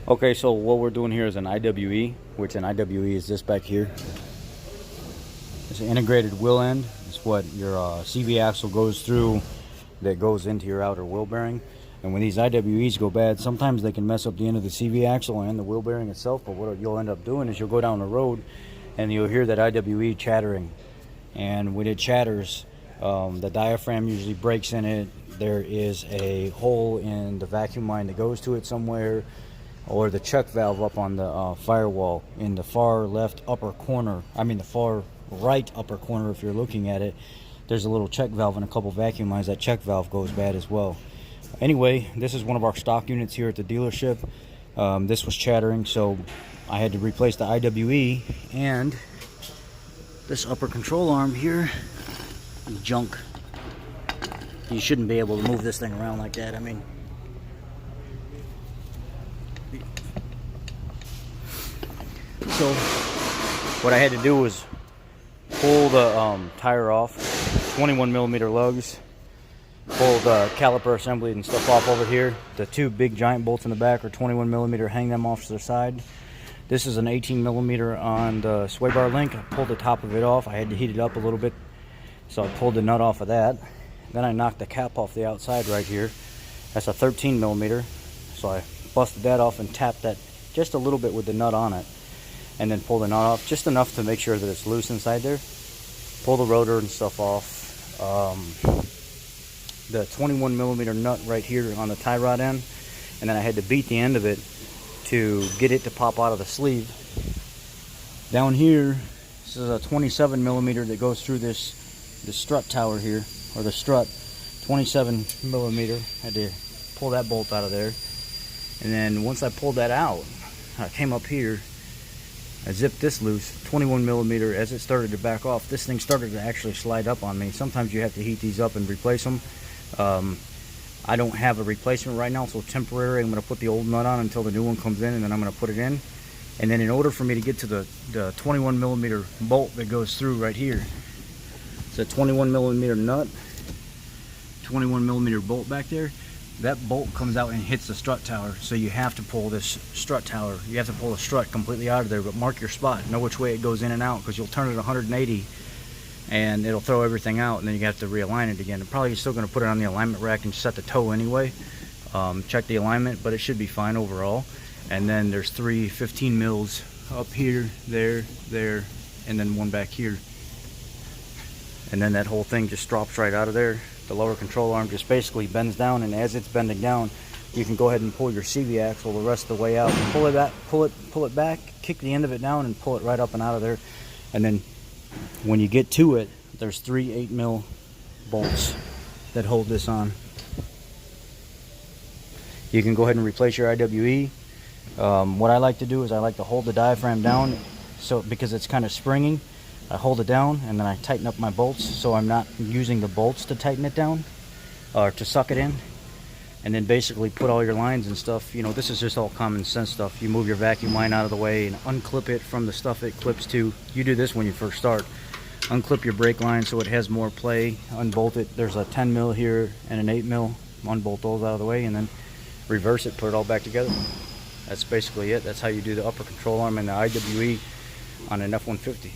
Okay, so what we're doing here is an IWE, which an IWE is this back here. It's an integrated wheel end. It's what your CV axle goes through that goes into your outer wheel bearing. And when these IWEs go bad, sometimes they can mess up the end of the CV axle and the wheel bearing itself. But what you'll end up doing is you'll go down the road and you'll hear that IWE chattering. And when it chatters, the diaphragm usually breaks in it. There is a hole in the vacuum line that goes to it somewhere, or the check valve up on the firewall in the far left upper corner. I mean the far right upper corner if you're looking at it. There's a little check valve and a couple vacuum lines. That check valve goes bad as well. Anyway, this is one of our stock units here at the dealership. This was chattering, so I had to replace the IWE, and this upper control arm here is junk. You shouldn't be able to move this thing around like that. I mean, so what I had to do was pull the tire off, 21 millimeter lugs, pull the caliper assembly and stuff off over here. The two big giant bolts in the back are 21 millimeter, hang them off to the side. This is an 18 millimeter on the sway bar link. I pulled the top of it off. I had to heat it up a little bit, so I pulled the nut off of that. Then I knocked the cap off the outside right here. That's a 13 millimeter. So I busted that off and tapped that just a little bit with the nut on it. And then pull the nut off just enough to make sure that it's loose inside there. Pull the rotor and stuff off. The 21 millimeter nut right here on the tie rod end. And then I had to beat the end of it to get it to pop out of the sleeve. Down here, this is a 27 millimeter that goes through this strut tower here, or the strut. 27 millimeter. Had to pull that bolt out of there. And then once I pulled that out, I came up here, I zipped this loose, 21 millimeter. As it started to back off, this thing started to actually slide up on me. Sometimes you have to heat these up and replace them. I don't have a replacement right now, so temporary. I'm going to put the old nut on until the new one comes in, and then I'm going to put it in. And then in order for me to get to the 21 millimeter bolt that goes through right here, it's a 21 millimeter nut, 21 millimeter bolt back there. That bolt comes out and hits the strut tower, so you have to pull this strut tower. You have to pull the strut completely out of there, but mark your spot. Know which way it goes in and out, because you'll turn it 180 and it'll throw everything out, and then you have to realign it again. Probably you're still going to put it on the alignment rack and set the toe anyway. Check the alignment, but it should be fine overall. And then there's 3 15 mils up here, there, and then one back here. And then that whole thing just drops right out of there. The lower control arm just basically bends down, and as it's bending down, you can go ahead and pull your CV axle the rest of the way out. Pull it back, pull it back, kick the end of it down, and pull it right up and out of there. And then when you get to it, there's 3 8 mil bolts that hold this on. You can go ahead and replace your IWE. What I like to do is I like to hold the diaphragm down, so because it's kind of springy. I hold it down and then I tighten up my bolts, so I'm not using the bolts to tighten it down or to suck it in. And then basically put all your lines and stuff. You know, this is just all common sense stuff. You move your vacuum line out of the way and unclip it from the stuff it clips to. You do this when you first start. Unclip your brake line so it has more play. Unbolt it. There's a 10 mil here and an 8 mil. Unbolt those out of the way and then reverse it, put it all back together. That's basically it. That's how you do the upper control arm and the IWE on an F150.